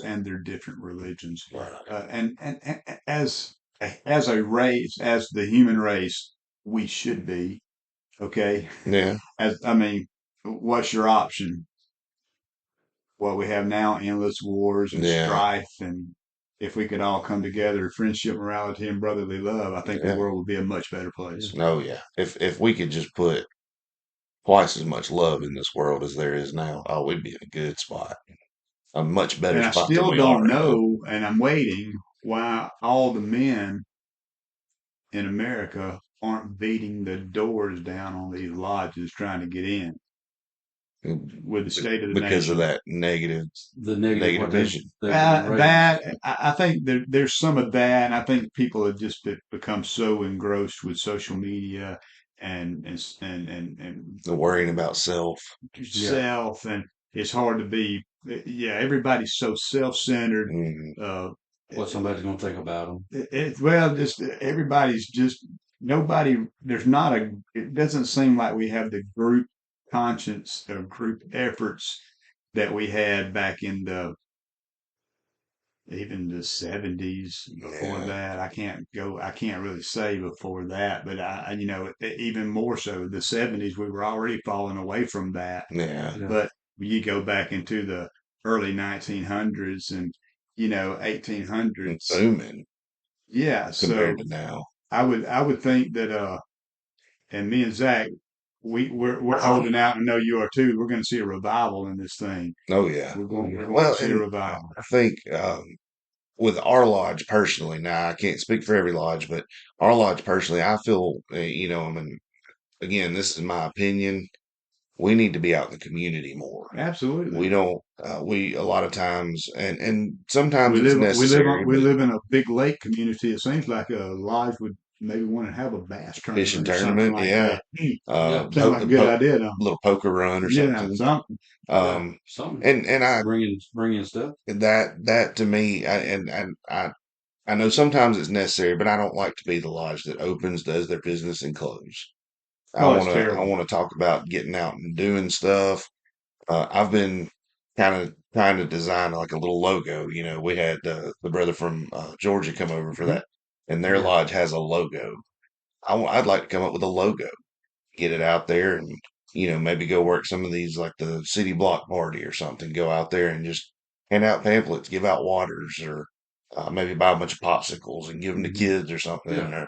and their different religions. right, And as a race, as the human race, we should be okay. yeah, As I mean, what's your option? What we have now, endless wars and yeah, strife, and if we could all come together, friendship, morality, and brotherly love, I think the yeah. world would be a much better Yeah. place. Oh yeah. If we could just put twice as much love in this world as there is now, oh, we'd be in a good spot, a much better And I spot than still we don't are now. know, and I'm waiting why all the men in America aren't beating the doors down on these lodges trying to get in with the state of the Because of nation. that negative The negative negative what they've vision. they've raised. I think there's some of that, and I think people have just become so engrossed with social media and The worrying about self. Yeah. self, and it's hard to be. Yeah, everybody's so self-centered. Mm, Uh, What somebody's gonna think about them. well, just everybody's just nobody. There's not a. It doesn't seem like we have the group conscience or group efforts that we had back in the even the 70s. Before yeah, that, I can't really say before that, but even more so the 70s, we were already falling away from that. yeah. Yeah. But you go back into the early 1900s and 1800s. Booming Yeah, compared so to now. I would think that and me and Zach, we're holding out, and I know you are too. We're going to see a revival in this thing. Oh yeah. We're going to Well, see a and revival. I think with our lodge personally, now I can't speak for every lodge, but our lodge personally, I feel, I mean, again, this is my opinion. We need to be out in the community more. Absolutely. We don't, we, a lot of times, and sometimes it's necessary, We but live in a big lake community. It seems like a lodge would maybe want to have a bass fishing tournament or something tournament, like yeah. that. Yeah. Sounds like a good idea, though. Little poker run or Yeah, something. something. Something. And I, Bringing stuff. that to me, I know sometimes it's necessary, but I don't like to be the lodge that opens, does their business and close. Oh, it's I terrible. want to talk about getting out and doing stuff. I've been kind of trying to design like a little logo. We had the brother from Georgia come over for Mhm. that, and their Yeah. lodge has a logo. I'd like to come up with a logo, get it out there, and maybe go work some of these like the city block party or something. Go out there and just hand out pamphlets, give out waters, or maybe buy a bunch of popsicles and give them to Mhm. kids or something, Yeah. or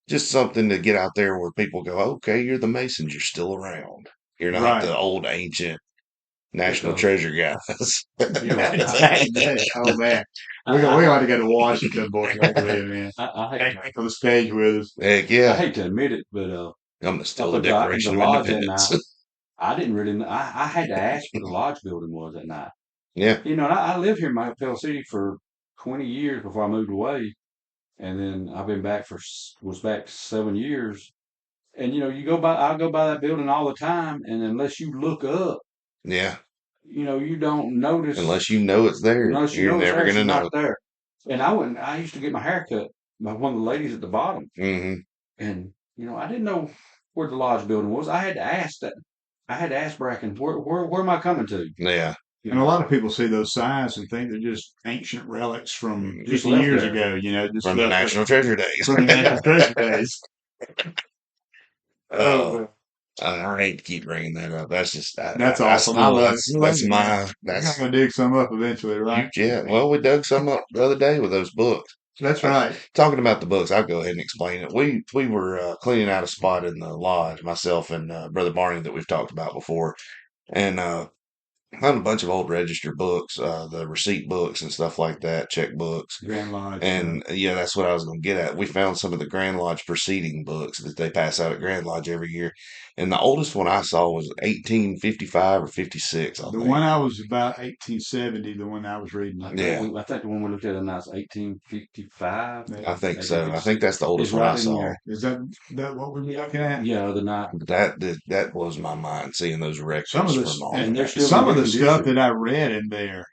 just something to get out there where people go, okay, you're the Masons, you're still around. You're not Right. the old ancient National Because Treasure guys. Exactly. Oh man, we got to go to Washington, boys. Man. I hate Take on the stage with us. Heck I yeah. hate to admit it, but I'm still up the at the Declaration of lodge that night, Independence. I didn't really. I had to ask where the lodge building was that night. Yeah. And I lived here in my City for 20 years before I moved away, and then I've been back was back 7 years. And I go by that building all the time, and unless you look up, Yeah. you don't notice Unless you know it's there, unless you you're know it's never there. going to She's not know. there. And I used to get my hair cut by one of the ladies at the bottom, Hmm. and I didn't know where the lodge building was. I had to ask that. I had to ask Bracken, where am I coming to? Yeah. And a lot of people see those signs and think they're just ancient relics from Just just left years there. ago. Just From the left National Treasure Days. from the National Treasure days. Oh, I hate to keep bringing that up. That's just That's I awesome. I still love it. that's Man. my We're that's gonna dig some up eventually, right? yeah. Well, we dug some up the other day with those books. That's right. Talking about the books, I'll go ahead and explain it. We were cleaning out a spot in the lodge, myself and Brother Barney that we've talked about before, and found a bunch of old register books, the receipt books and stuff like that, check books. Grand Lodge. And yeah, that's what I was going to get at. We found some of the Grand Lodge proceeding books that they pass out at Grand Lodge every year. And the oldest one I saw was 1855 or 56, I The think. one I was about 1870. The one I was reading. Yeah. I think the one we looked at tonight is 1855. I think so. I think that's the oldest one I saw. Is that what we were looking at? Yeah, the night. That blows my mind seeing those records from all and that. they're still some in of the good stuff condition. that I read in there,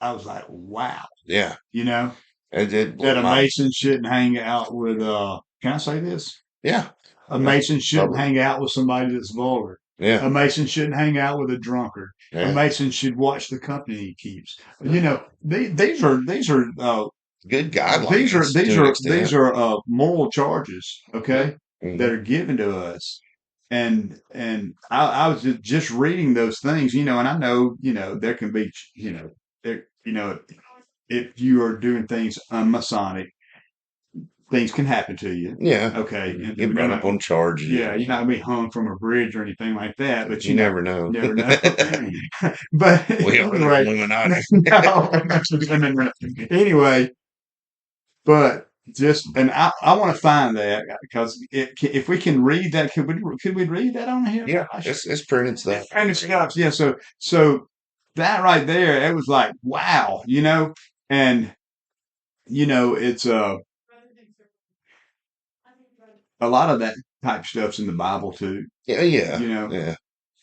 I was like, wow. Yeah. It That a Mason shouldn't hang out with can I say this? Yeah. A Mason shouldn't Probably. hang out with somebody that's vulgar. Yeah. A Mason shouldn't hang out with a drunkard. Yeah. A Mason should watch the company he keeps. These are Good guidelines. these are moral charges, okay, Mhm. that are given to us. And I was just reading those things, and I know, there can be, there, if you are doing things unmasonic, things can happen to you. Yeah. Okay. And Get brought up on charges. yeah, you're not gonna be hung from a bridge or anything like that, but You never know. never know. But We are the anyway, Illuminati. anyway, but and I want to find that because if we can read that, could we read that on here? Yeah, it's printed stuff. And it's got, yeah. So that right there, it was like, wow, and it's a lot of that type stuff's in the Bible too. Yeah. Yeah.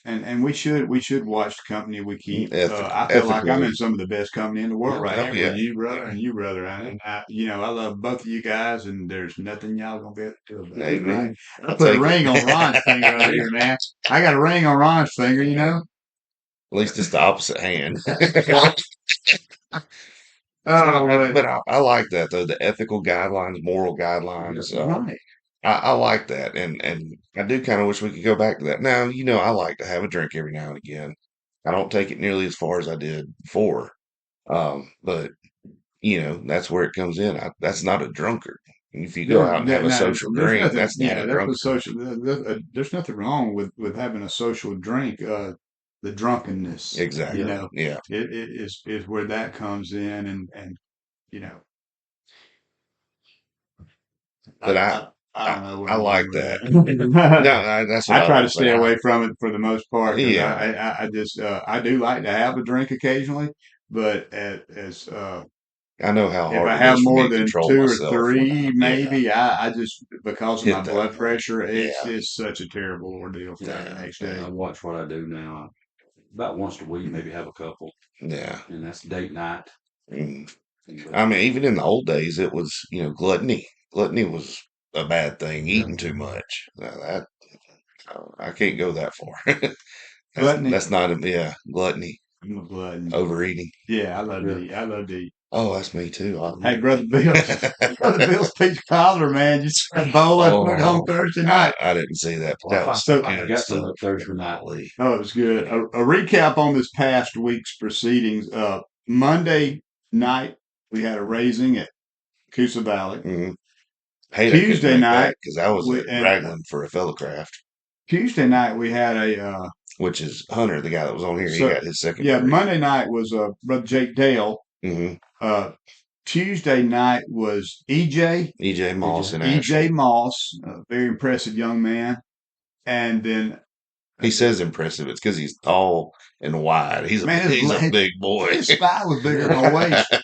And we should watch the company we keep. Ethical, I feel like I'm ethically. in some of the best company in the world right Oh, now yeah. with you, brother, and you, brother. And I love both of you guys, and there's nothing y'all gonna be able to do about it. Amen. Right? I put a ring on Ron's finger right here, man. I got a ring on Ron's finger, At least it's the opposite hand. Oh, But I like that though, the ethical guidelines, moral guidelines. right. I like that, and I do kind of wish we could go back to that. Now, I like to have a drink every now and again. I don't take it nearly as far as I did before, but that's where it comes in. That's not a drunkard. If you go out and have a social drink, that's not a drunk. There's nothing wrong with having a social drink. The drunkenness, Exactly. Yeah. it is where that comes in, and you know, But I don't know where I I'm like going that. with No, that. that's what I I try to was stay saying. away from it for the most part because Yeah. I just I do like to have a drink occasionally, but as I know how if hard I it have is for me more to than control two or myself when I, three, yeah, maybe I just because of my hit that blood point. pressure, Yeah. it's such a terrible ordeal for me the Yeah. next I day. watch what I do now. About once a week, maybe have a couple, Yeah. and that's date night. Mm. But I mean, even in the old days, it was, gluttony. Gluttony was a bad thing, yeah, eating too much. Now that I can't go that far. Gluttony, That's not yeah, gluttony, I'm a glutton. overeating. Yeah, I love to yeah. eat. I love to eat. Oh, that's me too. Hey, brother Bill's peach cobbler, man. You saw that bowl I put on Oh, Thursday night. I didn't see that, but Well, that was So, I good got some stuff. Thursday night. Golly. oh, it was good. A recap on this past week's proceedings. Monday night we had a raising at Coosa Valley. Mhm. Hate I couldn't Tuesday make that night because I was we at and Raglan for a fellow craft, Tuesday night we had which is Hunter, the guy that was on here. He so got his second yeah, degree. Monday night was brother Jake Dale. Hmm. Uh, Tuesday night was EJ EJ Moss in EJ Ashland. Moss, a very impressive young man, and then He says impressive. It's because he's tall and wide. man, He's a big boy. his thigh was bigger than my waist.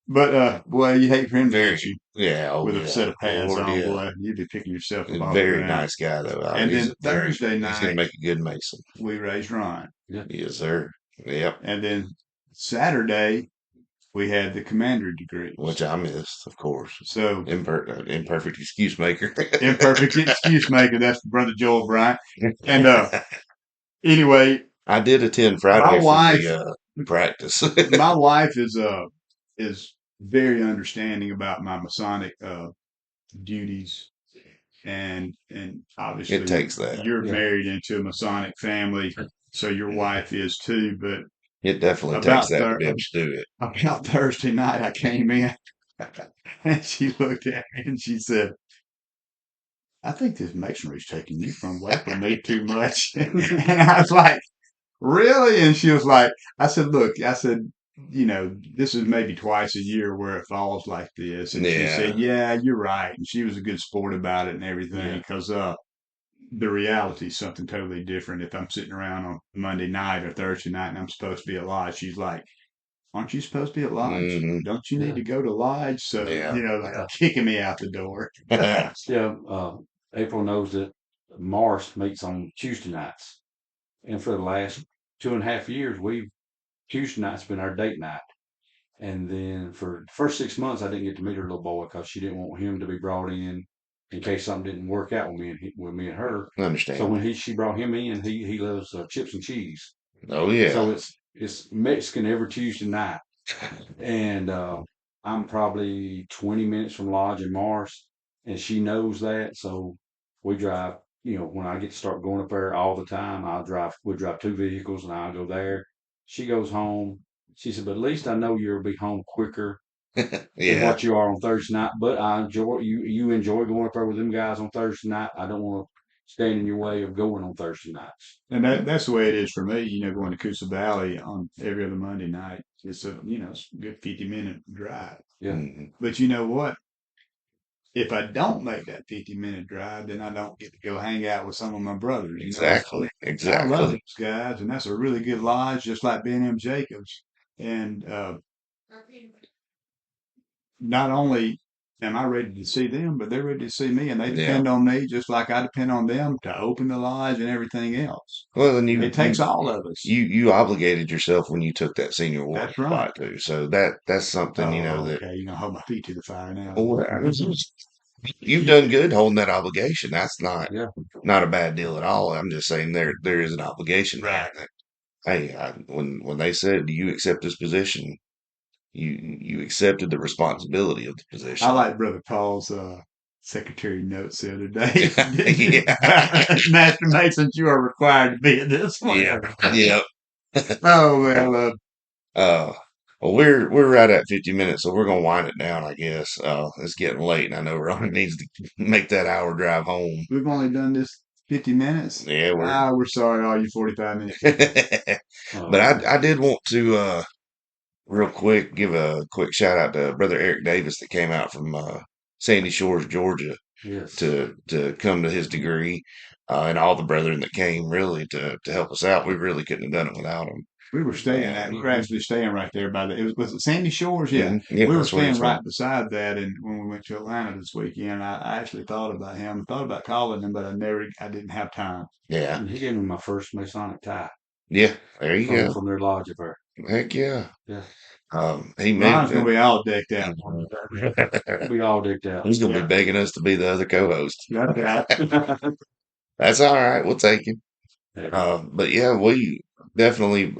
But boy, you hate for him to Very, hit you yeah, oh with a yeah, set of pads Lord, on, yeah. boy. You'd be picking yourself up off the Very ground. nice guy though. And then Thursday he's gonna night make a good mason. we raised Ron. Yeah. Yes, sir. Yep. And then Saturday we had the commander degree, Which I missed, of course. So Imperfect excuse maker. Imperfect excuse maker. That's Brother Joel Bryant. And anyway, I did attend Friday for wife, the practice. my wife is very understanding about my Masonic duties, and obviously It takes that. you're Yeah. married into a Masonic family, so your wife is too. But It definitely about takes that to be able to do it. about Thursday night, I came in and she looked at me and she said, "I think this masonry's taking you away from me too much." And I was like, "Really?" And she was like, I said, "Look," I said, this is maybe twice a year where it falls like this. And she said, "Yeah, you're right." And she was a good sport about it and everything because the reality is something totally different. If I'm sitting around on Monday night or Thursday night and I'm supposed to be at lodge, she's like, "Aren't you supposed to be at lodge? Mm-hmm. Don't you need to go to lodge?" So, like kicking me out the door. Yeah. April knows that Mars meets on Tuesday nights. And for the last 2.5 years, Tuesday night's been our date night. And then for the first 6 months, I didn't get to meet her little boy because she didn't want him to be brought in case something didn't work out with me and her. I understand. So when she brought him in, he loves chips and cheese. Oh yeah. So it's Mexican every Tuesday night, and I'm probably 20 minutes from Lodge in Mars, and she knows that. So we drive. When I get to start going up there all the time, we drive 2 vehicles, and I'll go there. She goes home. She said, "But at least I know you'll be home quicker than what you are on Thursday night. But I enjoy you enjoy going up there with them guys on Thursday night. I don't want to stand in your way of going on Thursday nights." And that's the way it is for me, going to Coosa Valley on every other Monday night. It's it's a good 50-minute drive. Yeah. Mm-hmm. But you know what? If I don't make that 50-minute drive, then I don't get to go hang out with some of my brothers. Exactly. I love those guys, and that's a really good lodge, just like Ben M. Jacobs. And not only am I ready to see them, but they're ready to see me, and they depend on me just like I depend on them to open the lodge and everything else. Well, then it takes all of us. You obligated yourself when you took that senior award That's right. spot too. So that's something that. Okay, hold my feet to the fire now. You've done good holding that obligation. That's not a bad deal at all. I'm just saying there is an obligation behind that. Hey, when they said, "Do you accept this position?" You accepted the responsibility of the position. I like Brother Paul's secretary notes the other day. Master Masons, you are required to be in this one. Yeah. Oh well. Well, we're right at 50 minutes, so we're gonna wind it down, I guess. It's getting late, and I know Ron needs to make that hour drive home. We've only done this 50 minutes. Yeah, we're sorry, all you 45 minutes. But I did want to real quick give a quick shout out to Brother Eric Davis that came out from Sandy Shores, Georgia, to come to his degree, and all the brethren that came really to help us out. We really couldn't have done it without them. We were we were actually staying right there by was it Sandy Shores? Yeah. Mm-hmm. Yeah, we were staying right beside that. And when we went to Atlanta this weekend, I actually thought about him, thought about calling him, but I didn't have time. Yeah. And he gave me my first Masonic tie. Yeah. There you go. From their lodge up there. Heck yeah. Yeah. Ron's gonna be all decked out. He'll be all decked out. He's gonna be begging us to be the other co-host. That's all right. We'll take him. But yeah, we definitely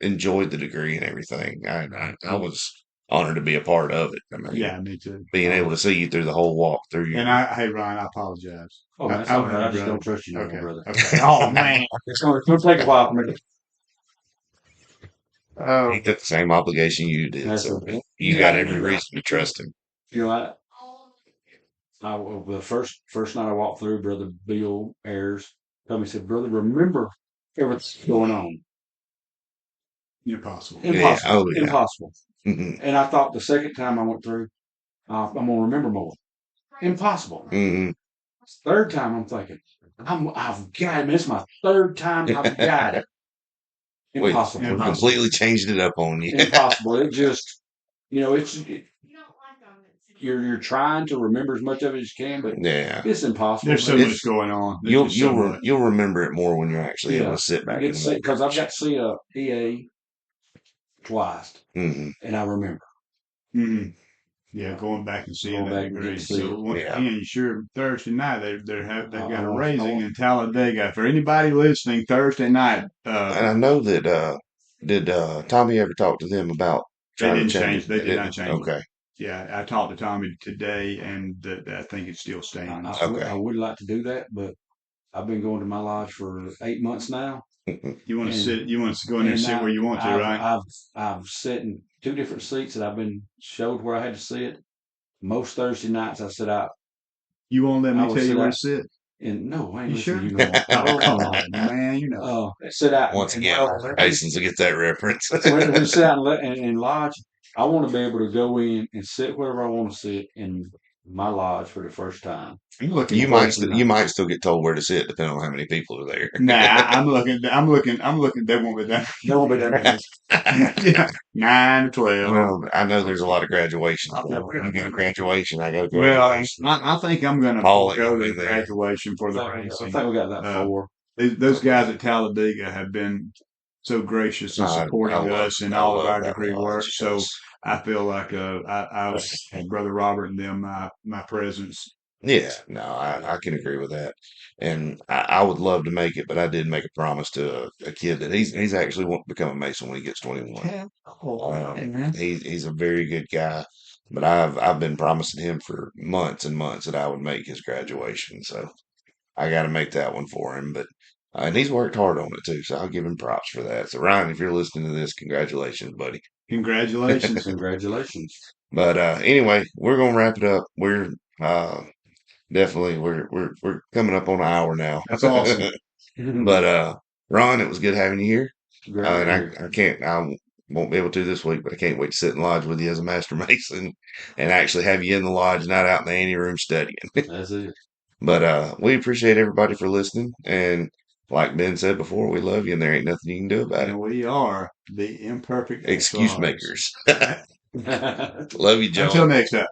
enjoyed the degree and everything. I was honored to be a part of it. I mean, yeah, me too. Being able to see you through the whole walk through. And hey Ron, I apologize. Oh, man, I just don't trust you, no, brother. Okay. Oh man, it's gonna take a while for me. He took the same obligation you did, so you got every reason to trust him. You know, the first night I walked through, Brother Bill Ayers told me, said, "Brother, remember everything's going on." Impossible. Yeah. Oh, yeah. Impossible. And I thought the second time I went through, I'm gonna remember more. Impossible. Third time, I'm thinking, I've got it. It's my third time. I've got it. Impossible. We completely changed it up on you. Impossible. It just, you're trying to remember as much of it as you can, but it's impossible. There's so much going on. You'll remember it more when you're actually able to sit back. Because I've got to see a EA twice, and I remember. Yeah, going back and seeing that degree. So once again, sure, Thursday night they've got a raising in Talladega. For anybody listening, Thursday night. And I know that did Tommy ever talk to them about? They didn't change. They did not change. Okay. Yeah, I talked to Tommy today, and I think it's still staying. I would like to do that, but I've been going to my lodge for 8 months now. You want to sit? You want to go in there and sit where you want to, right? I've sat in 2 different seats that I've been showed where I had to sit. Most Thursday nights I sit out. You won't let me tell you where to sit? And no, I ain't you sure? You know. Oh, come on, man, you know. Sit out. Once again, Jason's will get that reference. when we sit out in lodge, I want to be able to go in and sit wherever I want to sit in my lodge for the first time. You might still get told where to sit depending on how many people are there. Nah, I'm looking. They won't be there. They won't be there. Yeah, 9 to 12. Well, I know there's a lot of graduations. We're gonna get a graduation. I go. Well, I think I'm gonna go to graduation for the racing. I think we got that 4. Those guys at Talladega have been so gracious in supporting us in all of our degree work. So I feel like I and Brother Robert and them my presence. Yeah, no, I can agree with that, and I would love to make it, but I did make a promise to a kid that he's actually want to become a Mason when he gets 21. He's a very good guy, but I've been promising him for months and months that I would make his graduation, so I got to make that one for him. But and he's worked hard on it too, so I'll give him props for that. So Ryan, if you're listening to this, congratulations, buddy. Congratulations. Congratulations. But anyway, we're gonna wrap it up. We're definitely we're coming up on an hour now. That's awesome. But Ron, it was good having you here. And I won't be able to this week, but I can't wait to sit in lodge with you as a master mason and actually have you in the lodge, not out in the anteroom studying. That's it. But we appreciate everybody for listening, and like Ben said before, we love you, and there ain't nothing you can do about it. We are the imperfect excuse makers. Love you, John. Until next time.